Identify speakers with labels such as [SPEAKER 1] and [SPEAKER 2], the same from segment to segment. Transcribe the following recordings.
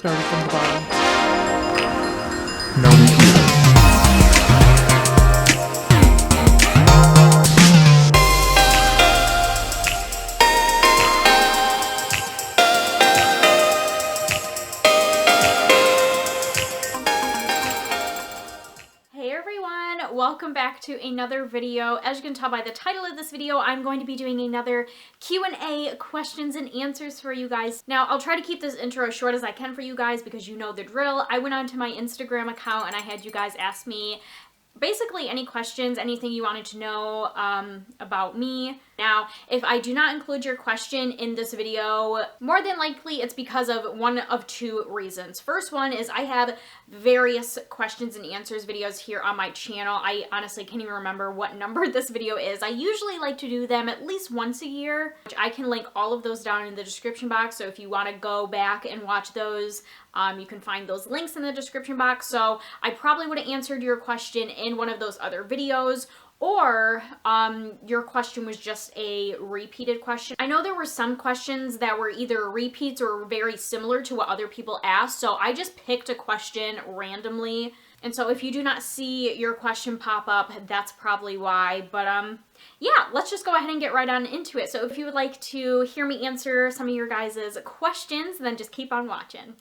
[SPEAKER 1] started from the bottom. No computer.
[SPEAKER 2] Welcome back to another video. As you can tell by the title of this video, I'm going to be doing another Q&A, questions and answers for you guys. Now, I'll try to keep this intro as short as I can for you guys because you know the drill. I went onto my Instagram account and I had you guys ask me basically any questions, anything you wanted to know about me. Now, if I do not include your question in this video, more than likely it's because of one of two reasons. First one is I have various questions and answers videos here on my channel. I honestly can't even remember what number this video is. I usually like to do them at least once a year, which I can link all of those down in the description box. So if you want to go back and watch those, you can find those links in the description box. So I probably would have answered your question in one of those other videos, or your question was just a repeated question. I know there were some questions that were either repeats or very similar to what other people asked, so I just picked a question randomly. And so if you do not see your question pop up, that's probably why. But yeah, let's just go ahead and get right on into it. So if you would like to hear me answer some of your guys' questions, then just keep on watching.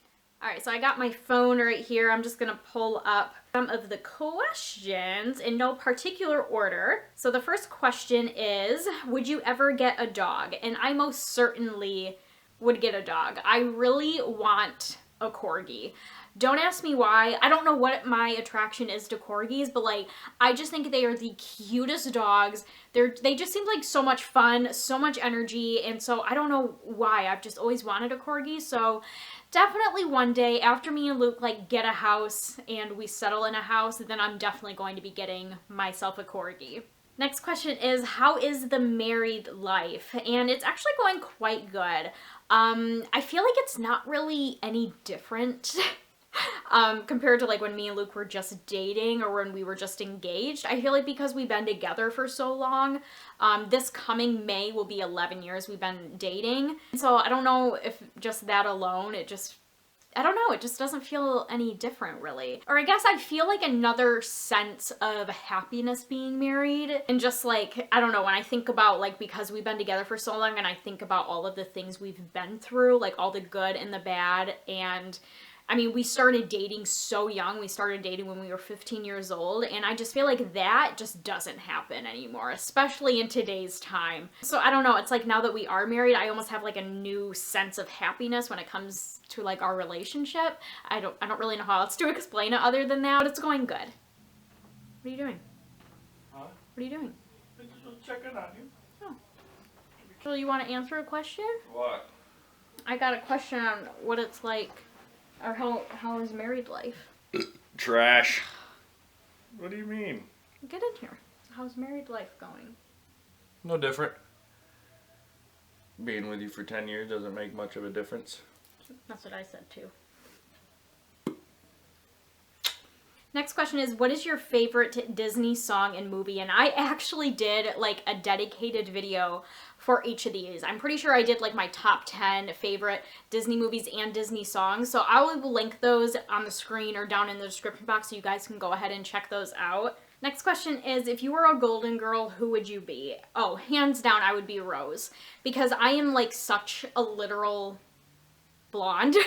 [SPEAKER 2] All right, so I got my phone right here. I'm just gonna pull up some of the questions in no particular order. So the first question is, would you ever get a dog? And I most certainly would get a dog. I really want a corgi. Don't ask me why. I don't know what my attraction is to corgis, but like, I just think they are the cutest dogs. They just seem like so much fun, so much energy, and so I don't know why. I've just always wanted a corgi, so definitely one day after me and Luke like get a house and we settle in a house, then I'm definitely going to be getting myself a corgi. Next question is, how is the married life? And it's actually going quite good. I feel like it's not really any different compared to like when me and Luke were just dating or when we were just engaged. I feel like because we've been together for so long, this coming May will be 11 years we've been dating. So I don't know if just that alone, I don't know, it just doesn't feel any different really. Or I guess I feel like another sense of happiness being married. And just like, I don't know, when I think about like, because we've been together for so long and I think about all of the things we've been through, like all the good and the bad, and I mean, we started dating so young. We started dating when we were 15 years old, and I just feel like that just doesn't happen anymore, especially in today's time. So I don't know, it's like now that we are married, I almost have like a new sense of happiness when it comes to like our relationship. I don't really know how else to explain it other than that, but it's going good. What are you doing?
[SPEAKER 3] Huh?
[SPEAKER 2] What are you doing?
[SPEAKER 3] I just was checking on you.
[SPEAKER 2] Oh. So you want to answer a question?
[SPEAKER 3] What?
[SPEAKER 2] I got a question on what it's like, or how is married life?
[SPEAKER 3] Trash. What do you mean?
[SPEAKER 2] Get in here. How's married life going?
[SPEAKER 3] No different. Being with you for 10 years doesn't make much of a difference.
[SPEAKER 2] That's what I said too. Next question is, what is your favorite Disney song and movie? And I actually did like a dedicated video for each of these. I'm pretty sure I did like my top 10 favorite Disney movies and Disney songs. So I will link those on the screen or down in the description box so you guys can go ahead and check those out. Next question is, if you were a golden girl, who would you be? Oh, hands down, I would be Rose. Because I am like such a literal blonde.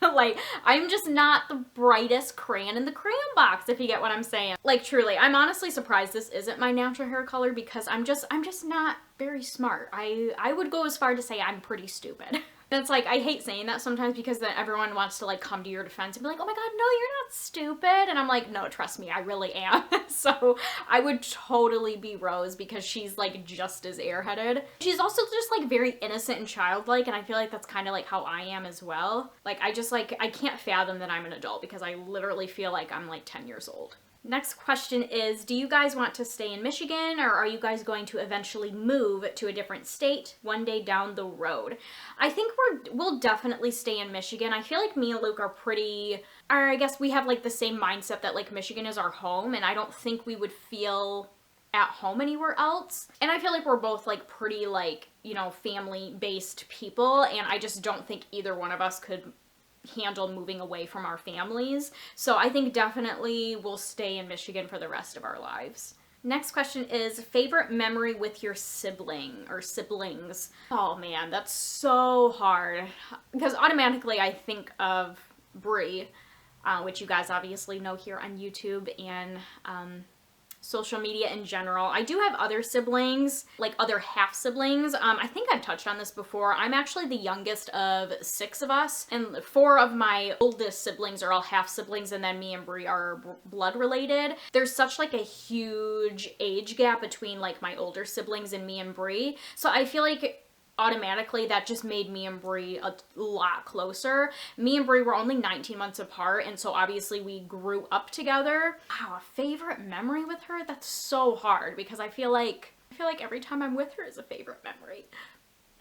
[SPEAKER 2] Like, I'm just not the brightest crayon in the crayon box, if you get what I'm saying. Like, truly, I'm honestly surprised this isn't my natural hair color because I'm just not very smart. I would go as far to say I'm pretty stupid. And it's like, I hate saying that sometimes because then everyone wants to like come to your defense and be like, oh my god, no, you're not stupid. And I'm like, no, trust me, I really am. So I would totally be Rose because she's like just as airheaded. She's also just like very innocent and childlike, and I feel like that's kind of like how I am as well. Like, I can't fathom that I'm an adult because I literally feel like I'm like 10 years old. Next question is, do you guys want to stay in Michigan, or are you guys going to eventually move to a different state one day down the road? I think we'll definitely stay in Michigan. I feel like me and Luke are I guess we have like the same mindset that like Michigan is our home, and I don't think we would feel at home anywhere else. And I feel like we're both like pretty like, you know, family-based people, and I just don't think either one of us could handle moving away from our families. So I think definitely we'll stay in Michigan for the rest of our lives. Next question is favorite memory with your sibling or siblings. Oh man, that's so hard because automatically I think of Brie, which you guys obviously know here on YouTube and social media in general. I do have other siblings, like other half siblings. I think I've touched on this before. I'm actually the youngest of 6 of us, and 4 of my oldest siblings are all half siblings, and then me and Brie are blood related. There's such like a huge age gap between like my older siblings and me and Brie, so I feel like automatically that just made me and Brie a lot closer. Me and Brie were only 19 months apart, and so obviously we grew up together. Wow, a favorite memory with her? That's so hard because I feel like every time I'm with her is a favorite memory.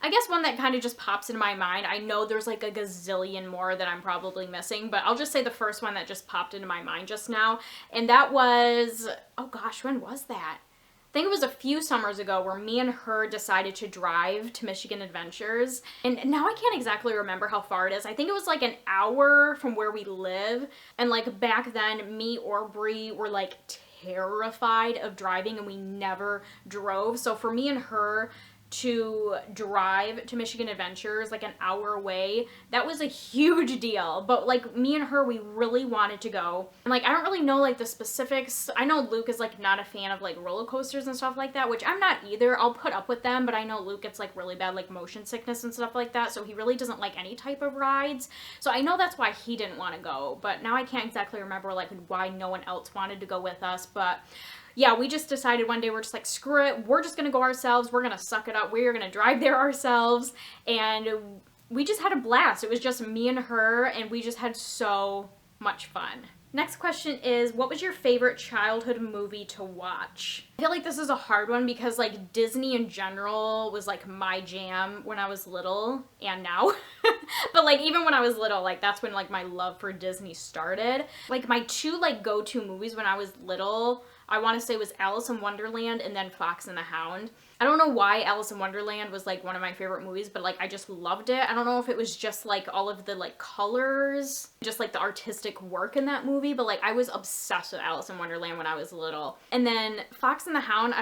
[SPEAKER 2] I guess one that kind of just pops into my mind, I know there's like a gazillion more that I'm probably missing, but I'll just say the first one that just popped into my mind just now, and that was, oh gosh, when was that? I think it was a few summers ago where me and her decided to drive to Michigan Adventures. And now I can't exactly remember how far it is. I think it was like an hour from where we live. And like back then, me or Brie were like terrified of driving and we never drove. So for me and her to drive to Michigan Adventures like an hour away, that was a huge deal. But like me and her, we really wanted to go, and like I don't really know like the specifics. I know Luke is like not a fan of like roller coasters and stuff like that, which I'm not either. I'll put up with them, but I know Luke gets like really bad like motion sickness and stuff like that, so he really doesn't like any type of rides. So I know that's why he didn't want to go, but now I can't exactly remember like why no one else wanted to go with us. But yeah, we just decided one day, we're just like, screw it, we're just gonna go ourselves, we're gonna suck it up, we're gonna drive there ourselves, and we just had a blast. It was just me and her, and we just had so much fun. Next question is, what was your favorite childhood movie to watch? I feel like this is a hard one because like Disney in general was like my jam when I was little and now. But like even when I was little, like that's when like my love for Disney started. Like my 2 like go-to movies when I was little, I want to say was Alice in Wonderland and then Fox and the Hound. I don't know why Alice in Wonderland was like one of my favorite movies, but like I just loved it. I don't know if it was just like all of the like colors, just like the artistic work in that movie, but like I was obsessed with Alice in Wonderland when I was little. And then Fox and the Hound,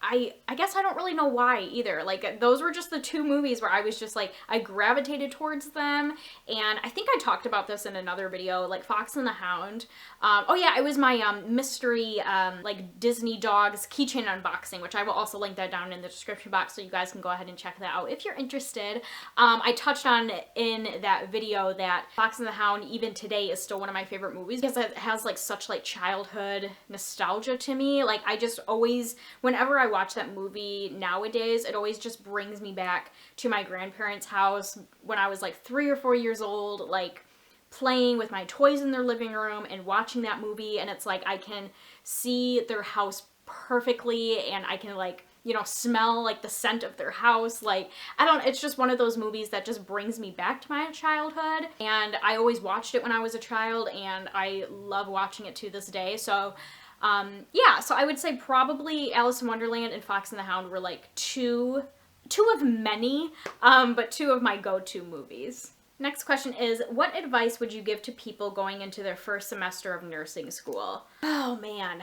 [SPEAKER 2] I guess I don't really know why either. Like those were just the 2 movies where I was just like, I gravitated towards them. And I think I talked about this in another video, like Fox and the Hound. Oh yeah, it was my mystery like Disney dogs keychain unboxing, which I will also link that down in the description box so you guys can go ahead and check that out if you're interested. I touched on in that video that Fox and the Hound even today is still one of my favorite movies because it has like such like childhood nostalgia to me. Like I just always, whenever I watch that movie nowadays, it always just brings me back to my grandparents' house when I was like 3 or 4 years old, like playing with my toys in their living room and watching that movie. And it's like I can see their house perfectly and I can like, you know, smell like the scent of their house. Like it's just one of those movies that just brings me back to my childhood, and I always watched it when I was a child and I love watching it to this day. So yeah, so I would say probably Alice in Wonderland and Fox and the Hound were like two of many, but 2 of my go-to movies. Next question is, what advice would you give to people going into their first semester of nursing school? Oh man.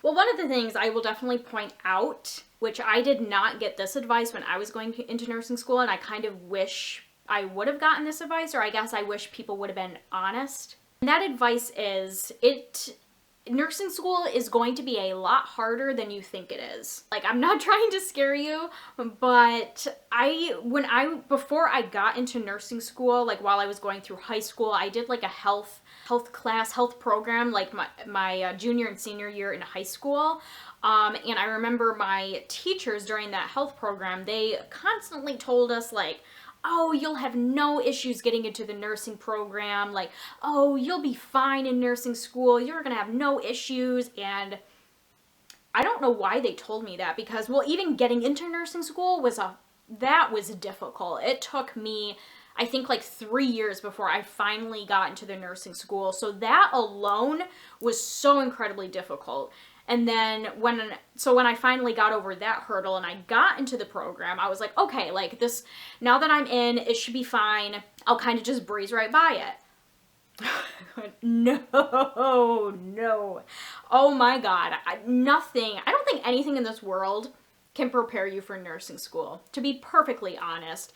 [SPEAKER 2] Well, one of the things I will definitely point out, which I did not get this advice when I was going into nursing school, and I kind of wish I would have gotten this advice, or I guess I wish people would have been honest. And that advice is, nursing school is going to be a lot harder than you think it is. Like, I'm not trying to scare you, but before I got into nursing school, like while I was going through high school, I did like a health program, like my junior and senior year in high school. And I remember my teachers during that health program, they constantly told us like, oh, you'll have no issues getting into the nursing program. Like, oh, you'll be fine in nursing school. You're gonna have no issues. And I don't know why they told me that because, well, even getting into nursing school was difficult. It took me, I think, like 3 years before I finally got into the nursing school. So that alone was so incredibly difficult. And then when I finally got over that hurdle and I got into the program, I was like, okay, like this, now that I'm in, it should be fine. I'll kind of just breeze right by it. No. Oh my God. Nothing. I don't think anything in this world can prepare you for nursing school, to be perfectly honest.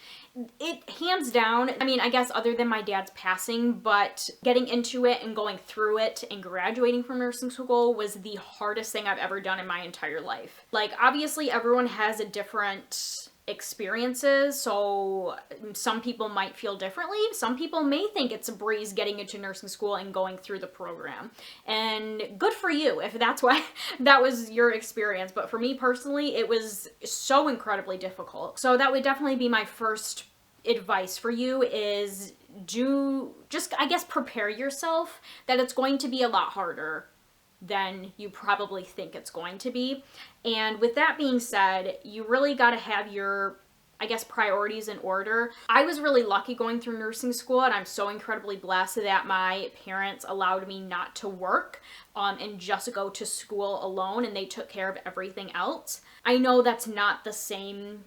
[SPEAKER 2] It hands down, I mean, I guess other than my dad's passing, but getting into it and going through it and graduating from nursing school was the hardest thing I've ever done in my entire life. Like, obviously everyone has a different experiences, so some people might feel differently. Some people may think it's a breeze getting into nursing school and going through the program, and good for you if that's why that was your experience. But for me personally, it was so incredibly difficult. So that would definitely be my first advice for you, is just I guess prepare yourself that it's going to be a lot harder than you probably think it's going to be. And with that being said, you really got to have your, I guess, priorities in order. I was really lucky going through nursing school, and I'm so incredibly blessed that my parents allowed me not to work and just go to school alone, and they took care of everything else. I know that's not the same,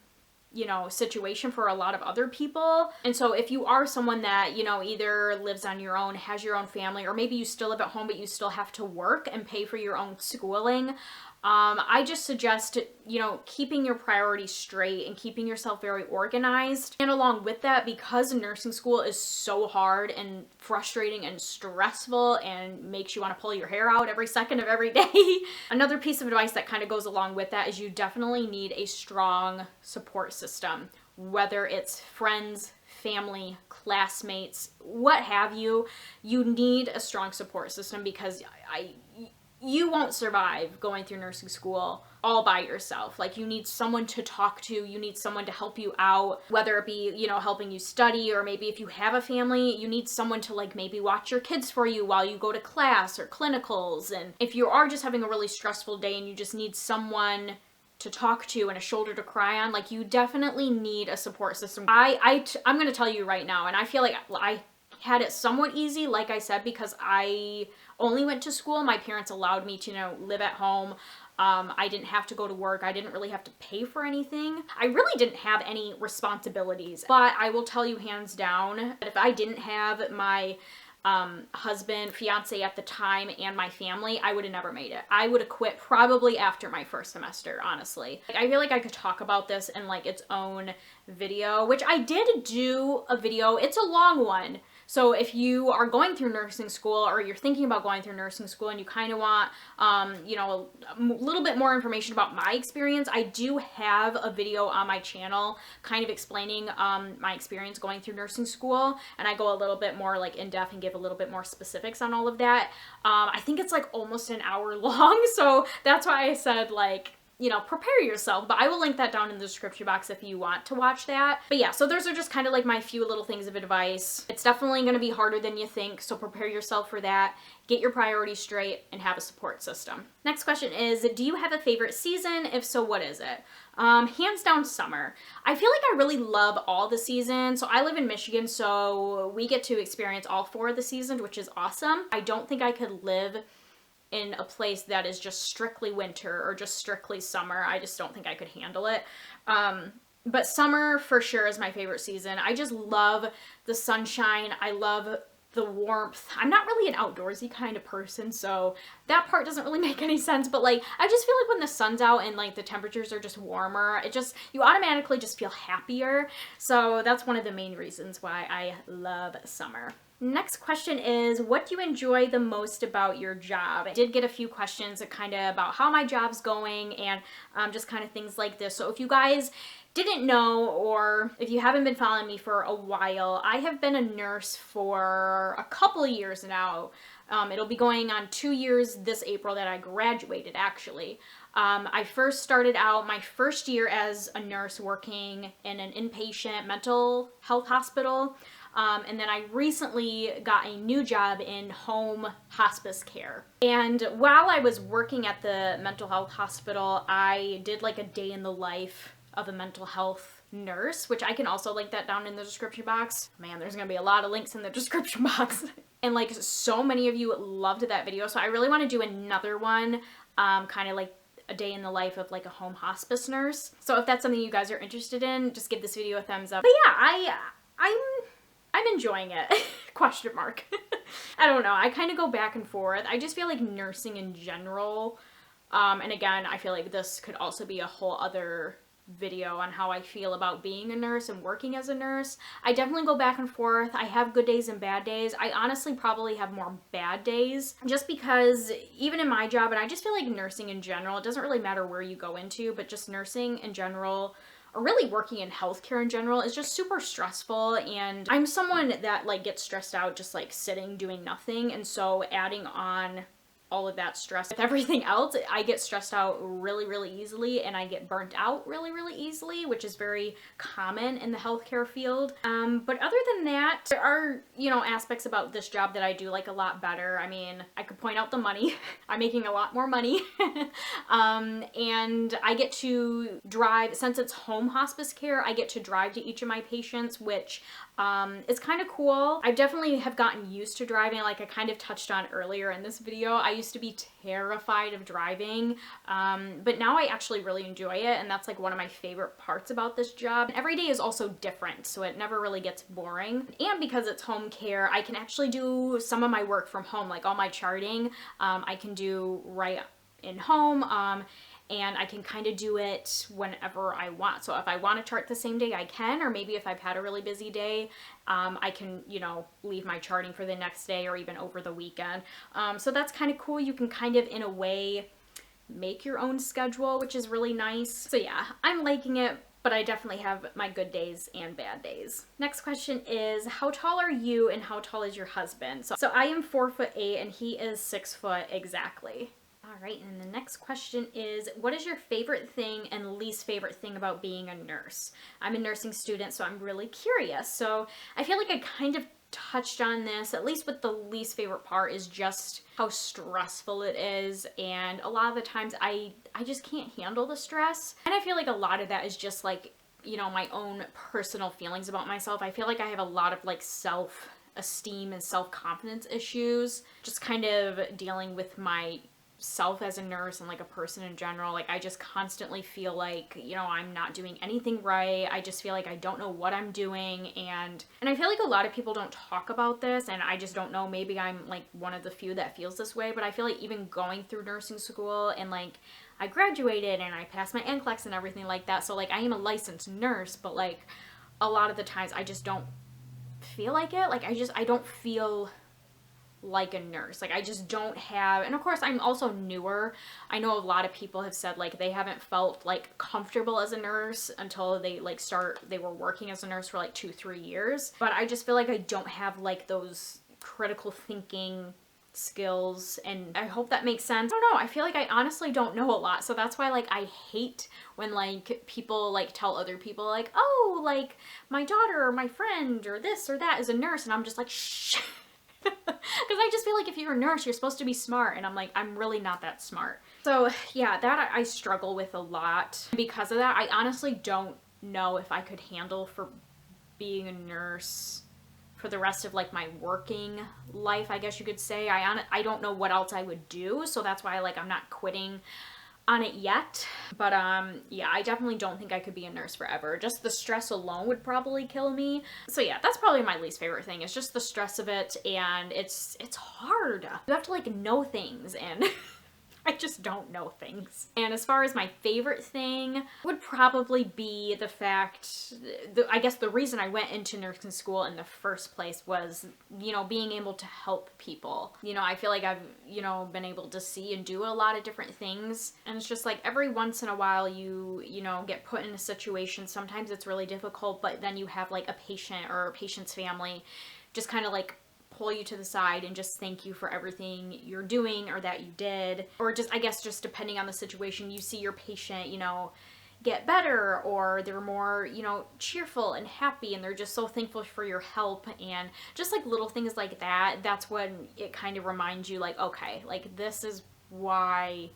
[SPEAKER 2] you know, situation for a lot of other people. And so if you are someone that, you know, either lives on your own, has your own family, or maybe you still live at home but you still have to work and pay for your own schooling, I just suggest, you know, keeping your priorities straight and keeping yourself very organized. And along with that, because nursing school is so hard and frustrating and stressful and makes you want to pull your hair out every second of every day, another piece of advice that kind of goes along with that is you definitely need a strong support system, whether it's friends, family, classmates, what have you. You need a strong support system, because you won't survive going through nursing school all by yourself. Like, you need someone to talk to, you need someone to help you out, whether it be, you know, helping you study, or maybe if you have a family, you need someone to, like, maybe watch your kids for you while you go to class or clinicals. And if you are just having a really stressful day and you just need someone to talk to and a shoulder to cry on, like, you definitely need a support system. I'm gonna tell you right now, and I feel like I had it somewhat easy, like I said, because I only went to school. My parents allowed me to, you know, live at home. I didn't have to go to work. I didn't really have to pay for anything. I really didn't have any responsibilities. But I will tell you hands down that if I didn't have my husband, fiance at the time, and my family, I would have never made it. I would have quit probably after my first semester, honestly. Like, I feel like I could talk about this in, like, its own video, which I did do a video. It's a long one. So if you are going through nursing school, or you're thinking about going through nursing school, and you kind of want, you know, a little bit more information about my experience, I do have a video on my channel kind of explaining my experience going through nursing school, and I go a little bit more, like, in depth and give a little bit more specifics on all of that. I think it's, like, almost an hour long, so that's why I said, like, you know, prepare yourself, but I will link that down in the description box if you want to watch that. But yeah, so those are just kind of like my few little things of advice. It's definitely going to be harder than you think, so prepare yourself for that. Get your priorities straight and have a support system. Next question is, do you have a favorite season? If so, what is it? Hands down, summer. I feel like I really love all the seasons. So I live in Michigan, so we get to experience all 4 of the seasons, which is awesome. I don't think I could live in a place that is just strictly winter or just strictly summer. I just don't think I could handle it. But summer for sure is my favorite season. I just love the sunshine. I love the warmth. I'm not really an outdoorsy kind of person, so that part doesn't really make any sense, but, like, I just feel like when the sun's out and, like, the temperatures are just warmer, you automatically just feel happier. So that's one of the main reasons why I love summer. Next question is, what do you enjoy the most about your job? I did get a few questions kind of about how my job's going and just kind of things like this. So if you guys didn't know, or if you haven't been following me for a while, I have been a nurse for a couple of years now. It'll be going on 2 years this April that I graduated, actually. I first started out my first year as a nurse working in an inpatient mental health hospital. And then I recently got a new job in home hospice care. And while I was working at the mental health hospital, I did, like, a day in the life of a mental health nurse, which I can also link that down in the description box. Man, there's gonna be a lot of links in the description box. And, like, so many of you loved that video, so I really want to do another one, kind of like a day in the life of, like, a home hospice nurse. So if that's something you guys are interested in, just give this video a thumbs up. But yeah, I'm enjoying it. Question mark. I don't know. I kind of go back and forth. I just feel like nursing in general, and again, I feel like this could also be a whole other video on how I feel about being a nurse and working as a nurse. I definitely go back and forth. I have good days and bad days. I honestly probably have more bad days just because even in my job, and I just feel like nursing in general, it doesn't really matter where you go into, but just nursing in general, or really working in healthcare in general, is just super stressful. And I'm someone that like gets stressed out just like sitting doing nothing, and so adding on all of that stress with everything else, I get stressed out really easily, and I get burnt out really easily, which is very common in the healthcare field. But other than that, there are, you know, aspects about this job that I do like a lot better. I mean, I could point out the money. I'm making a lot more money. And I get to drive, since it's home hospice care, I get to drive to each of my patients, which is kind of cool. I definitely have gotten used to driving, like I kind of touched on earlier in this video. I used to be terrified of driving, but now I actually really enjoy it, and that's like one of my favorite parts about this job. And every day is also different, so it never really gets boring. And because it's home care, I can actually do some of my work from home, like all my charting, I can do right in home. And I can kind of do it whenever I want. So if I want to chart the same day, I can, or maybe if I've had a really busy day, I can, you know, leave my charting for the next day or even over the weekend. So that's kind of cool. You can kind of, in a way, make your own schedule, which is really nice. So yeah, I'm liking it, but I definitely have my good days and bad days. Next question is, how tall are you and how tall is your husband? So I am 4'8" and he is 6 foot exactly. All right, and the next question is, what is your favorite thing and least favorite thing about being a nurse? I'm a nursing student, so I'm really curious. So I feel like I kind of touched on this, at least with the least favorite part, is just how stressful it is. And a lot of the times I just can't handle the stress. And I feel like a lot of that is just like, you know, my own personal feelings about myself. I feel like I have a lot of like self-esteem and self-confidence issues, just kind of dealing with my self as a nurse and like a person in general. Like I just constantly feel like, you know, I'm not doing anything right. I just feel like I don't know what I'm doing, and I feel like a lot of people don't talk about this, and I just don't know, maybe I'm like one of the few that feels this way. But I feel like even going through nursing school, and like I graduated and I passed my NCLEX and everything like that, so like I am a licensed nurse, but like a lot of the times I just don't feel like it. Like I don't feel like a nurse. Like I just don't have, and of course I'm also newer. I know a lot of people have said like they haven't felt like comfortable as a nurse until they like they were working as a nurse for like 2-3 years. But I just feel like I don't have like those critical thinking skills, and I hope that makes sense. I don't know, I feel like I honestly don't know a lot, so that's why like I hate when like people like tell other people like, oh, like my daughter or my friend or this or that is a nurse, and I'm just like, shh. Because I just feel like if you're a nurse, you're supposed to be smart, and I'm like, I'm really not that smart. So yeah, that I struggle with a lot. Because of that, I honestly don't know if I could handle for being a nurse for the rest of like my working life, I guess you could say. I don't know what else I would do, so that's why like I'm not quitting on it yet. But yeah, I definitely don't think I could be a nurse forever. Just the stress alone would probably kill me. So yeah, that's probably my least favorite thing. It's just the stress of it, and it's hard. You have to like know things, and I just don't know things. And as far as my favorite thing would probably be the fact, I guess the reason I went into nursing school in the first place was, you know, being able to help people. You know, I feel like I've, you know, been able to see and do a lot of different things. And it's just like every once in a while you know, get put in a situation. Sometimes it's really difficult, but then you have like a patient or a patient's family just kind of like pull you to the side and just thank you for everything you're doing or that you did. Or just, I guess, just depending on the situation, you see your patient, you know, get better, or they're more, you know, cheerful and happy, and they're just so thankful for your help. And just like little things like that, that's when it kind of reminds you like, okay, like this is why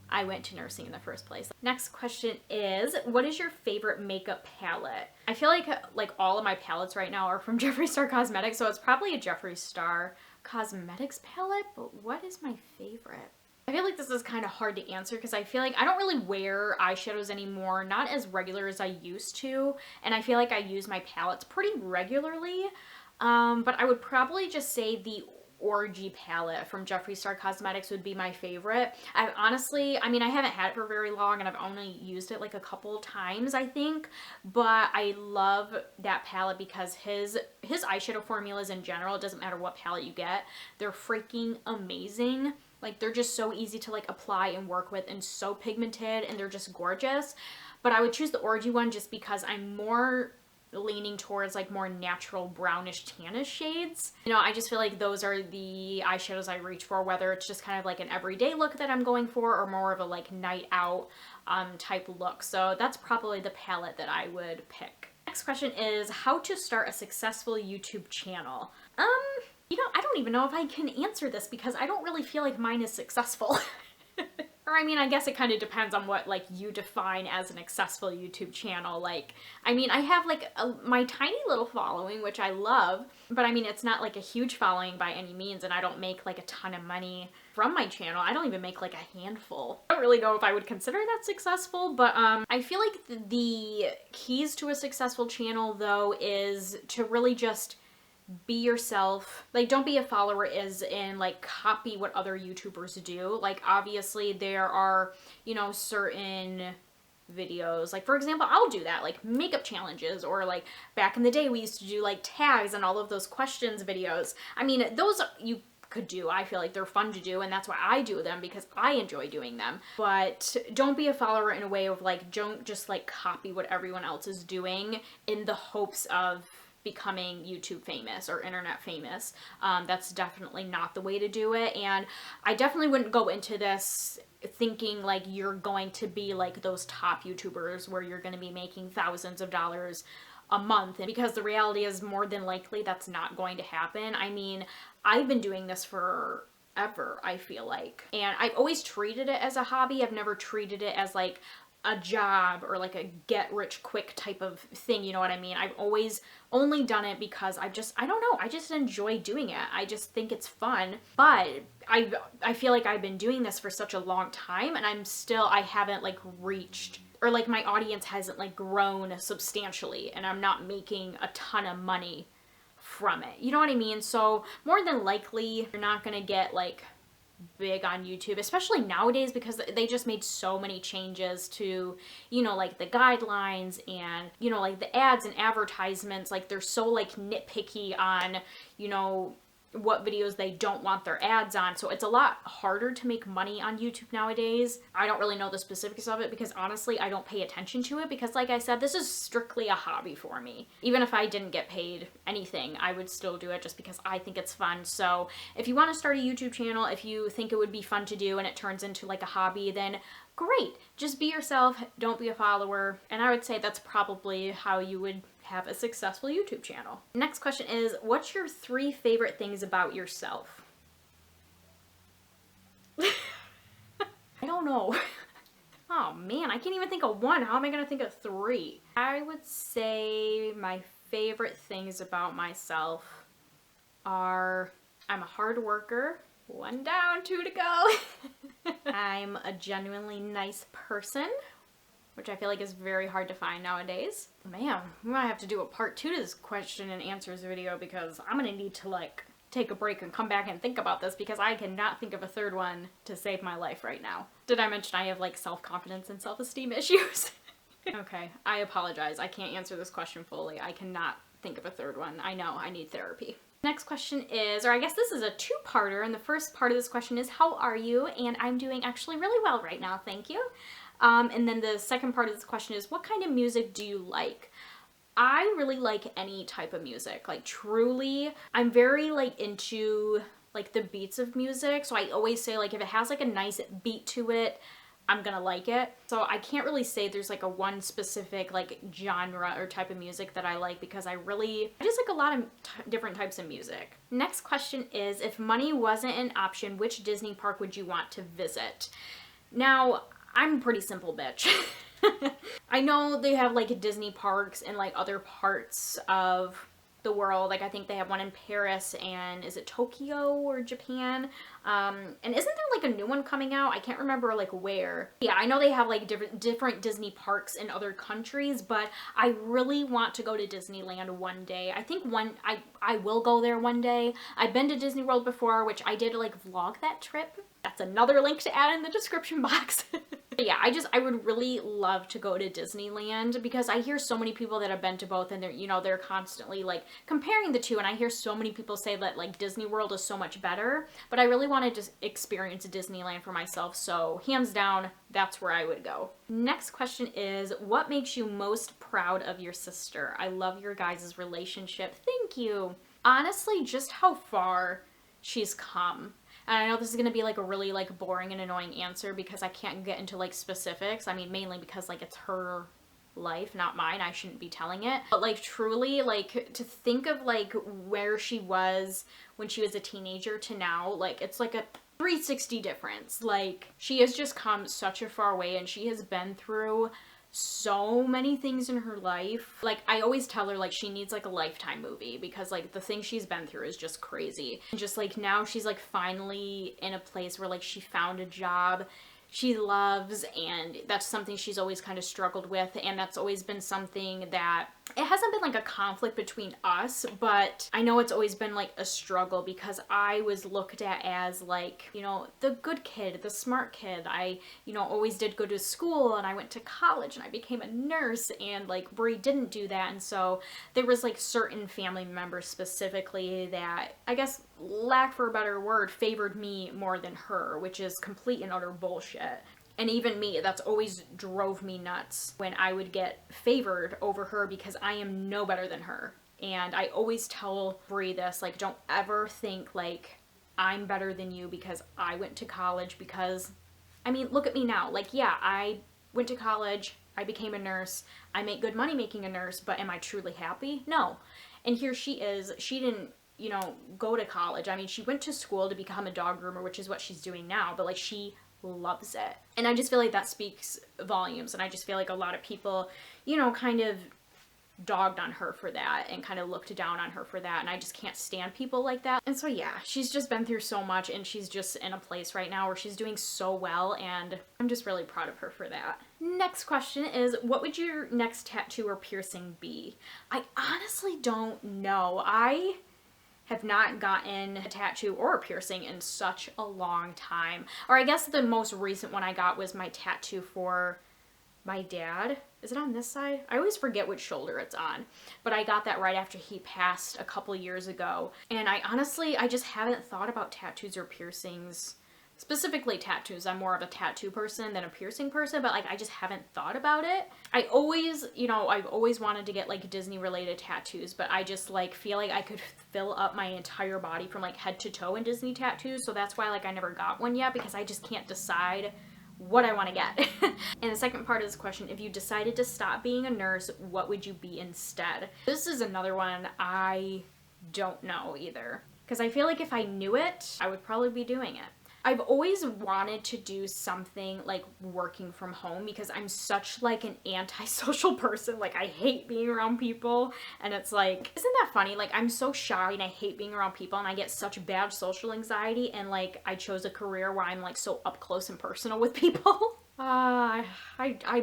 [SPEAKER 2] I went to nursing in the first place. Next question is, what is your favorite makeup palette? I feel like all of my palettes right now are from Jeffree Star Cosmetics, so it's probably a Jeffree Star Cosmetics palette, but what is my favorite? I feel like this is kind of hard to answer because I feel like I don't really wear eyeshadows anymore, not as regular as I used to, and I feel like I use my palettes pretty regularly. But I would probably just say the Orgy palette from Jeffree Star Cosmetics would be my favorite. I honestly, I mean, I haven't had it for very long and I've only used it like a couple times, I think, but I love that palette because his eyeshadow formulas in general, it doesn't matter what palette you get, they're freaking amazing. Like, they're just so easy to like apply and work with and so pigmented and they're just gorgeous. But I would choose the Orgy one just because I'm more leaning towards like more natural brownish tannish shades. You know, I just feel like those are the eyeshadows I reach for, whether it's just kind of like an everyday look that I'm going for or more of a like night out type look. So that's probably the palette that I would pick. Next question is how to start a successful YouTube channel. You know, I don't even know if I can answer this because I don't really feel like mine is successful. Or I mean, I guess it kind of depends on what like you define as an successful YouTube channel. Like, I mean, I have like my tiny little following, which I love, but I mean, it's not like a huge following by any means, and I don't make like a ton of money from my channel. I don't even make like a handful. I don't really know if I would consider that successful, but I feel like the keys to a successful channel though is to really just be yourself. Like, don't be a follower as in like copy what other YouTubers do. Like, obviously there are, you know, certain videos, like for example, I'll do that, like makeup challenges, or like back in the day we used to do like tags and all of those questions videos. I mean, those you could do. I feel like they're fun to do and that's why I do them, because I enjoy doing them. But don't be a follower in a way of like, don't just like copy what everyone else is doing in the hopes of becoming YouTube famous or internet famous. That's definitely not the way to do it. And I definitely wouldn't go into this thinking like you're going to be like those top YouTubers where you're going to be making thousands of dollars a month, because the reality is more than likely that's not going to happen. I mean, I've been doing this for ever, I feel like, and I've always treated it as a hobby. I've never treated it as like a job or like a get rich quick type of thing, you know what I mean? I've always only done it because I don't know, I just enjoy doing it. I just think it's fun. But I feel like I've been doing this for such a long time and I haven't like reached, or like my audience hasn't like grown substantially and I'm not making a ton of money from it. You know what I mean? So more than likely you're not gonna get like big on YouTube, especially nowadays, because they just made so many changes to, you know, like the guidelines and, you know, like the ads and advertisements. Like, they're so like nitpicky on, you know, what videos they don't want their ads on. So it's a lot harder to make money on YouTube nowadays. I don't really know the specifics of it because honestly, I don't pay attention to it because like I said, this is strictly a hobby for me. Even if I didn't get paid anything, I would still do it just because I think it's fun. So if you want to start a YouTube channel, if you think it would be fun to do and it turns into like a hobby, then great. Just be yourself. Don't be a follower. And I would say that's probably how you would have a successful YouTube channel. Next question is, what's your 3 favorite things about yourself? I don't know. Oh man, I can't even think of one. How am I gonna think of 3? I would say my favorite things about myself are I'm a hard worker. 1 down, 2 to go. I'm a genuinely nice person, which I feel like is very hard to find nowadays. Man, we might have to do a part 2 to this question and answers video because I'm gonna need to like take a break and come back and think about this because I cannot think of a 3rd one to save my life right now. Did I mention I have like self-confidence and self-esteem issues? Okay, I apologize. I can't answer this question fully. I cannot think of a 3rd one. I know, I need therapy. Next question is, or I guess this is a 2-parter, and the first part of this question is, how are you? And I'm doing actually really well right now, thank you. And then the second part of this question is, what kind of music do you like? I really like any type of music, like truly. I'm very like into like the beats of music. So I always say like if it has like a nice beat to it, I'm gonna like it. So I can't really say there's like a one specific like genre or type of music that I like because I just like a lot of different types of music. Next question is, if money wasn't an option, which Disney park would you want to visit? Now, I'm a pretty simple bitch. I know they have like Disney parks in like other parts of the world. Like I think they have one in Paris and is it Tokyo or Japan? And isn't there like a new one coming out? I can't remember like where. Yeah, I know they have like different Disney parks in other countries, but I really want to go to Disneyland one day. I think I will go there one day. I've been to Disney World before, which I did like vlog that trip. That's another link to add in the description box. But yeah, I would really love to go to Disneyland because I hear so many people that have been to both and they're, you know, they're constantly like comparing the two, and I hear so many people say that like Disney World is so much better, but I really wanted to experience Disneyland for myself, so hands down, that's where I would go. Next question is, what makes you most proud of your sister? I love your guys' relationship. Thank you. Honestly, just how far she's come. And I know this is going to be like a really like boring and annoying answer because I can't get into like specifics. I mean, mainly because like it's her life, not mine. I shouldn't be telling it. But like truly, like to think of like where she was when she was a teenager to now, like it's like a 360 difference. Like she has just come such a far way and she has been through so many things in her life. Like I always tell her like she needs like a Lifetime movie because like the things she's been through is just crazy. And just like now she's like finally in a place where like she found a job she loves, and that's something she's always kind of struggled with, and that's always been something that it hasn't been like a conflict between us, but I know it's always been like a struggle because I was looked at as like, you know, the good kid, the smart kid. I, you know, always did go to school and I went to college and I became a nurse, and like Brie didn't do that. And so there was like certain family members specifically that, I guess, lack for a better word, favored me more than her, which is complete and utter bullshit. And even me, that's always drove me nuts when I would get favored over her because I am no better than her. And I always tell Brie this, like, don't ever think like I'm better than you because I went to college, because, I mean, look at me now. Like, yeah, I went to college, I became a nurse, I make good money making a nurse, but am I truly happy? No. And here she is, she didn't, you know, go to college. I mean, she went to school to become a dog groomer, which is what she's doing now, but like she loves it. And I just feel like that speaks volumes, and I just feel like a lot of people, you know, kind of dogged on her for that and kind of looked down on her for that, and I just can't stand people like that. And so yeah, she's just been through so much, and she's just in a place right now where she's doing so well, and I'm just really proud of her for that. Next question is, what would your next tattoo or piercing be? I honestly don't know. I have not gotten a tattoo or a piercing in such a long time. Or I guess the most recent one I got was my tattoo for my dad. Is it on this side? I always forget which shoulder it's on. But I got that right after he passed a couple years ago. And I honestly, I just haven't thought about tattoos or piercings. Specifically tattoos. I'm more of a tattoo person than a piercing person, but like I just haven't thought about it. I always, you know, I've always wanted to get like Disney related tattoos, but I just like feel like I could fill up my entire body from like head to toe in Disney tattoos. So that's why like I never got one yet, because I just can't decide what I want to get. And the second part of this question, if you decided to stop being a nurse, what would you be instead? This is another one I don't know either, because I feel like if I knew it, I would probably be doing it. I've always wanted to do something like working from home because I'm such like an antisocial person. Like I hate being around people, and it's like, isn't that funny? Like I'm so shy and I hate being around people, and I get such bad social anxiety, and like I chose a career where I'm like so up close and personal with people. I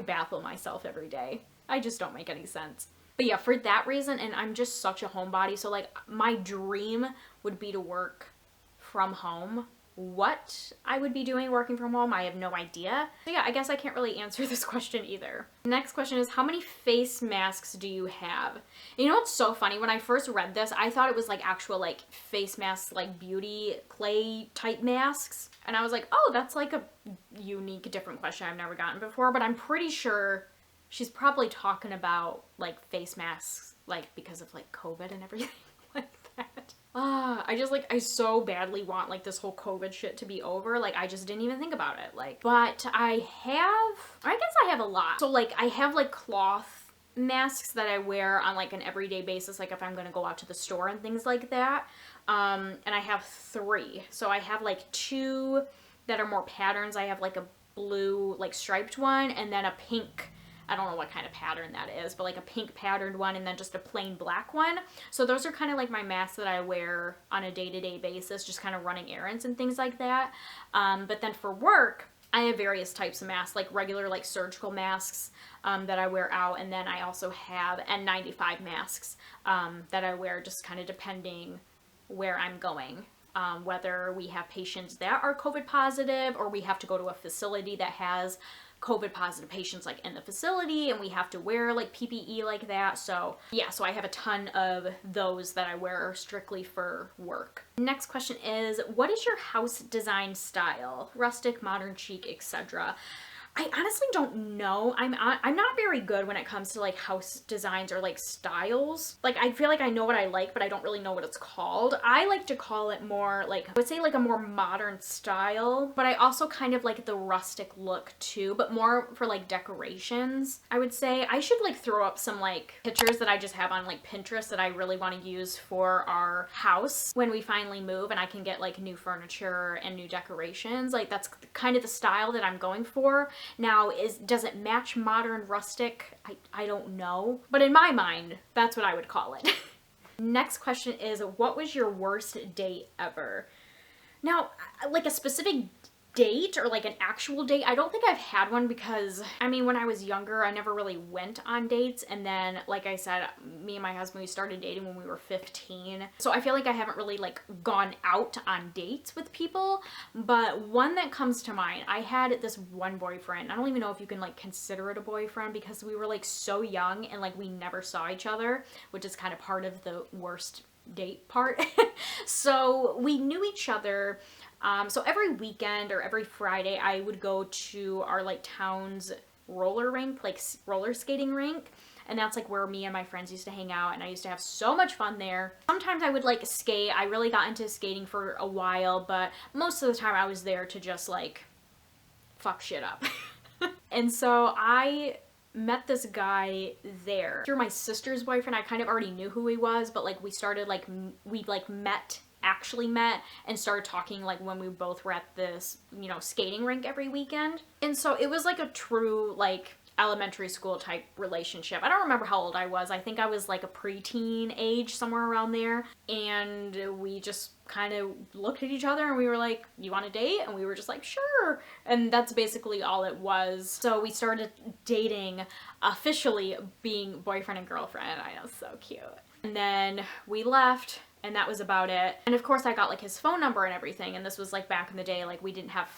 [SPEAKER 2] baffle myself every day. I just don't make any sense. But yeah, for that reason, and I'm just such a homebody, so like my dream would be to work from home. What I would be doing working from home, I have no idea. So yeah, I guess I can't really answer this question either. Next question is, how many face masks do you have? And you know what's so funny? When I first read this, I thought it was like actual like face masks, like beauty clay type masks. And I was like, oh, that's like a unique, different question I've never gotten before. But I'm pretty sure she's probably talking about like face masks, like because of like COVID and everything like that. I so badly want like this whole COVID shit to be over. Like I just didn't even think about it. Like, but I guess I have a lot. So like I have like cloth masks that I wear on like an everyday basis, like if I'm gonna go out to the store and things like that. And I have 3. So I have like 2 that are more patterns. I have like a blue like striped one, and then a pink I don't know what kind of pattern that is, but like a pink patterned one and then just a plain black one. So those are kind of like my masks that I wear on a day-to-day basis, just kind of running errands and things like that. But then for work, I have various types of masks, like regular like surgical masks that I wear out, and then I also have N95 masks that I wear just kind of depending where I'm going. Whether we have patients that are COVID positive or we have to go to a facility that has COVID positive patients like in the facility and we have to wear like PPE like that. So yeah, so I have a ton of those that I wear strictly for work. Next question is, what is your house design style? Rustic, modern, chic, etc. I honestly don't know. I'm not very good when it comes to like house designs or like styles. Like I feel like I know what I like, but I don't really know what it's called. I like to call it more like, I would say like a more modern style, but I also kind of like the rustic look too, but more for like decorations. I would say I should like throw up some like pictures that I just have on like Pinterest that I really want to use for our house when we finally move and I can get like new furniture and new decorations. Like that's kind of the style that I'm going for. Now, does it match modern rustic? I don't know. But in my mind, that's what I would call it. Next question is, what was your worst date ever? Now, like a specific date or like an actual date, I don't think I've had one because, I mean, when I was younger, I never really went on dates. And then, like I said, me and my husband, we started dating when we were 15. So I feel like I haven't really like gone out on dates with people. But one that comes to mind, I had this one boyfriend. I don't even know if you can like consider it a boyfriend because we were like so young and like we never saw each other, which is kind of part of the worst date part. So we knew each other. So every weekend or every Friday, I would go to our like town's roller rink, like roller skating rink. And that's like where me and my friends used to hang out, and I used to have so much fun there. Sometimes I would like skate. I really got into skating for a while, but most of the time I was there to just like fuck shit up. And so I met this guy there through my sister's boyfriend. I kind of already knew who he was, but like we started like, we like actually met and started talking like when we both were at this, you know, skating rink every weekend. And so it was like a true like elementary school type relationship. I don't remember how old I was. I think I was like a preteen age, somewhere around there. And we just kind of looked at each other and we were like, you want a date? And we were just like, sure. And that's basically all it was. So we started dating, officially being boyfriend and girlfriend. I know, so cute. And then we left. And that was about it. And of course I got like his phone number and everything. And this was like back in the day, like we didn't have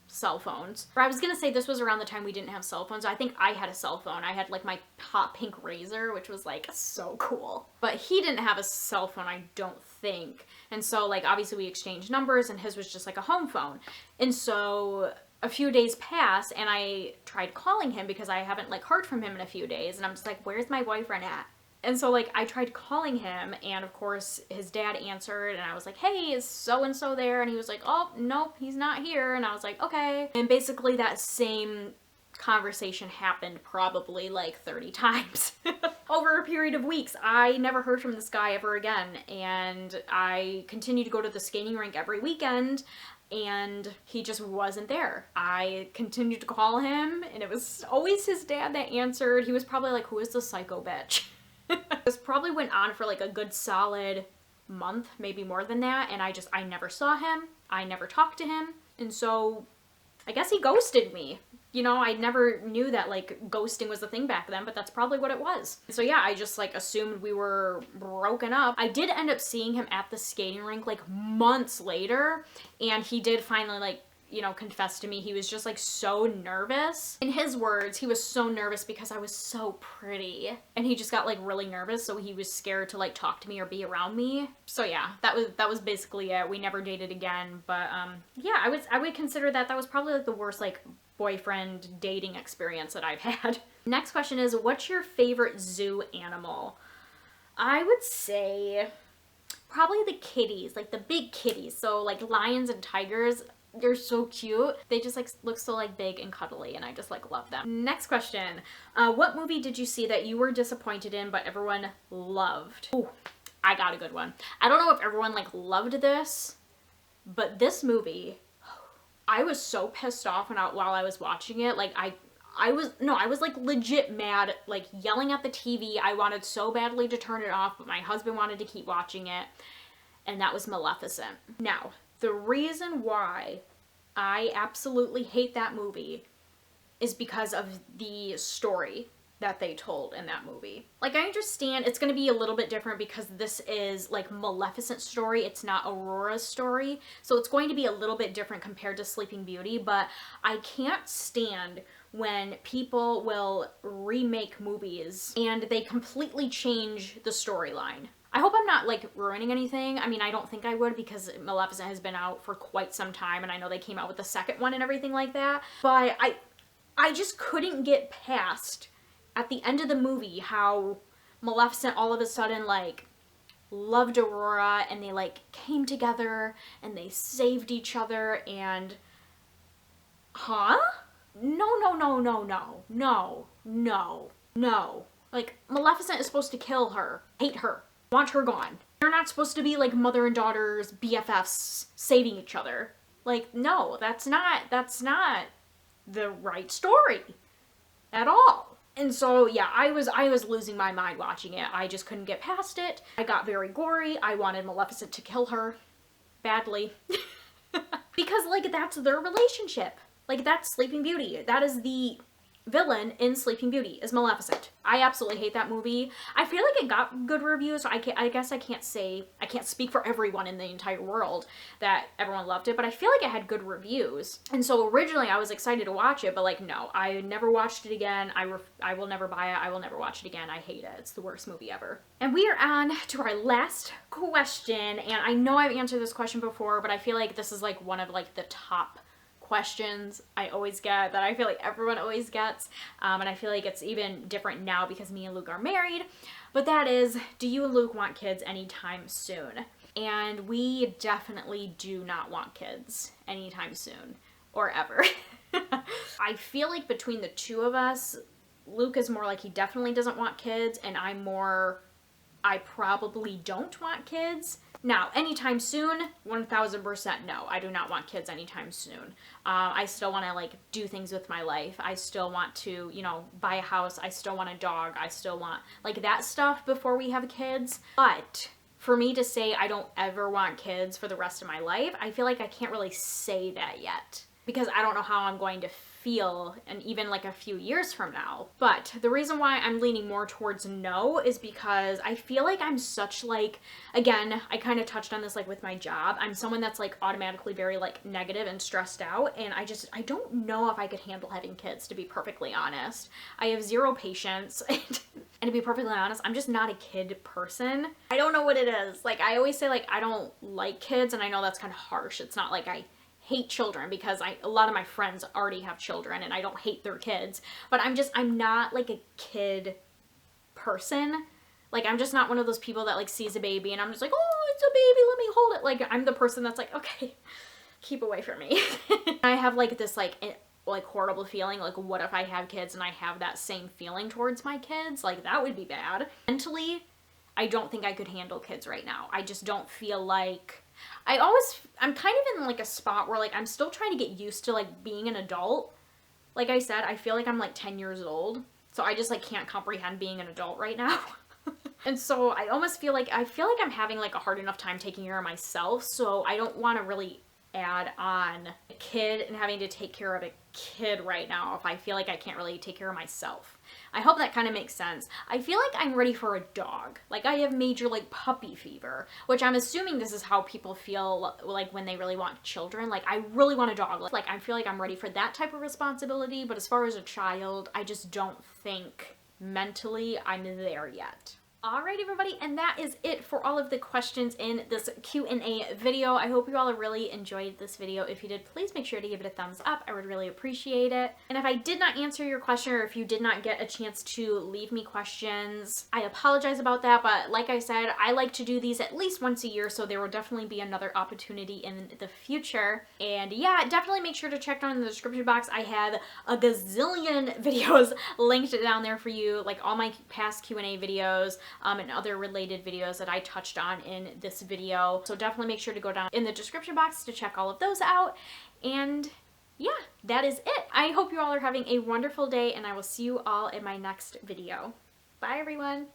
[SPEAKER 2] cell phones. Or I was gonna say this was around the time we didn't have cell phones. I think I had a cell phone. I had like my hot pink Razor, which was like so cool. But he didn't have a cell phone, I don't think. And so like obviously we exchanged numbers and his was just like a home phone. And so a few days passed and I tried calling him because I haven't like heard from him in a few days. And I'm just like, where's my boyfriend at? And so like I tried calling him and of course his dad answered and I was like, hey, is so-and-so there? And he was like, oh, nope, he's not here. And I was like, okay. And basically that same conversation happened probably like 30 times over a period of weeks. I never heard from this guy ever again. And I continued to go to the skating rink every weekend and he just wasn't there. I continued to call him and it was always his dad that answered. He was probably like, who is this psycho bitch? This probably went on for like a good solid month, maybe more than that, and I never saw him, I never talked to him, and so I guess he ghosted me. You know, I never knew that like ghosting was a thing back then, but that's probably what it was. So yeah, I just like assumed we were broken up. I did end up seeing him at the skating rink like months later, and he did finally like, you know, confessed to me. He was just like so nervous. In his words, he was so nervous because I was so pretty. And he just got like really nervous, so he was scared to like talk to me or be around me. So yeah, that was basically it. We never dated again, but yeah, I would consider that was probably like the worst like boyfriend dating experience that I've had. Next question is, what's your favorite zoo animal? I would say probably the kitties, like the big kitties. So like lions and tigers. They're so cute. They just like look so like big and cuddly and I just like love them. Next question. What movie did you see that you were disappointed in but everyone loved? Ooh, I got a good one. I don't know if everyone like loved this, but this movie, I was so pissed off while I was watching it. Like I was like legit mad, like yelling at the TV. I wanted so badly to turn it off, but my husband wanted to keep watching it. And that was Maleficent. Now, the reason why I absolutely hate that movie is because of the story that they told in that movie. Like, I understand it's going to be a little bit different because this is like Maleficent's story. It's not Aurora's story. So it's going to be a little bit different compared to Sleeping Beauty, but I can't stand when people will remake movies and they completely change the storyline. I hope I'm not like ruining anything. I mean, I don't think I would because Maleficent has been out for quite some time and I know they came out with the second one and everything like that. But I just couldn't get past at the end of the movie how Maleficent all of a sudden like loved Aurora and they like came together and they saved each other and no. Like, Maleficent is supposed to kill her, hate her, want her gone. They're not supposed to be like mother and daughters, BFFs, saving each other. Like, no, that's not the right story at all. And so, yeah, I was losing my mind watching it. I just couldn't get past it. I got very gory. I wanted Maleficent to kill her badly. Because, like, that's their relationship. Like, that's Sleeping Beauty. That is the villain in Sleeping Beauty, is Maleficent. I absolutely hate that movie. I feel like it got good reviews, so I guess I can't speak for everyone in the entire world that everyone loved it, but I feel like it had good reviews. And so originally I was excited to watch it, but like, no, I never watched it again. I will never buy it. I will never watch it again. I hate it. It's the worst movie ever. And we are on to our last question, and I know I've answered this question before, but I feel like this is like one of like the top questions I always get, that I feel like everyone always gets, and I feel like it's even different now because me and Luke are married, but that is, do you and Luke want kids anytime soon? And we definitely do not want kids anytime soon, or ever. I feel like between the two of us, Luke is more like he definitely doesn't want kids, and I'm more, I probably don't want kids. Now, anytime soon, 1000% no. I do not want kids anytime soon. I still want to like do things with my life. I still want to, you know, buy a house. I still want a dog. I still want like that stuff before we have kids. But for me to say I don't ever want kids for the rest of my life, I feel like I can't really say that yet, because I don't know how I'm going to feel and even like a few years from now. But the reason why I'm leaning more towards no is because I feel like I'm such like, again, I kind of touched on this like with my job. I'm someone that's like automatically very like negative and stressed out, and I don't know if I could handle having kids, to be perfectly honest. I have zero patience and to be perfectly honest, I'm just not a kid person. I don't know what it is. Like, I always say like I don't like kids, and I know that's kind of harsh. It's not like I hate children, because a lot of my friends already have children and I don't hate their kids, but I'm not like a kid person. Like, I'm just not one of those people that like sees a baby and I'm just like, oh, it's a baby, let me hold it. Like, I'm the person that's like, okay, keep away from me. I have like this like horrible feeling, like what if I have kids and I have that same feeling towards my kids? Like, that would be bad. Mentally, I don't think I could handle kids right now. I just don't feel like, I'm kind of in like a spot where like I'm still trying to get used to like being an adult. Like I said, I feel like I'm like 10 years old. So I just like can't comprehend being an adult right now. And so I almost feel like I'm having like a hard enough time taking care of myself. So I don't want to really add on a kid and having to take care of a kid right now if I feel like I can't really take care of myself. I hope that kind of makes sense. I feel like I'm ready for a dog. Like, I have major like puppy fever, which I'm assuming this is how people feel like when they really want children. Like, I really want a dog. Like, I feel like I'm ready for that type of responsibility, but as far as a child, I just don't think mentally I'm there yet. Alright everybody, and that is it for all of the questions in this Q&A video. I hope you all really enjoyed this video. If you did, please make sure to give it a thumbs up. I would really appreciate it. And if I did not answer your question, or if you did not get a chance to leave me questions, I apologize about that, but like I said, I like to do these at least once a year, so there will definitely be another opportunity in the future. And yeah, definitely make sure to check down in the description box. I have a gazillion videos linked down there for you, like all my past Q&A videos, and other related videos that I touched on in this video. So definitely make sure to go down in the description box to check all of those out. And yeah, that is it. I hope you all are having a wonderful day, and I will see you all in my next video. Bye, everyone.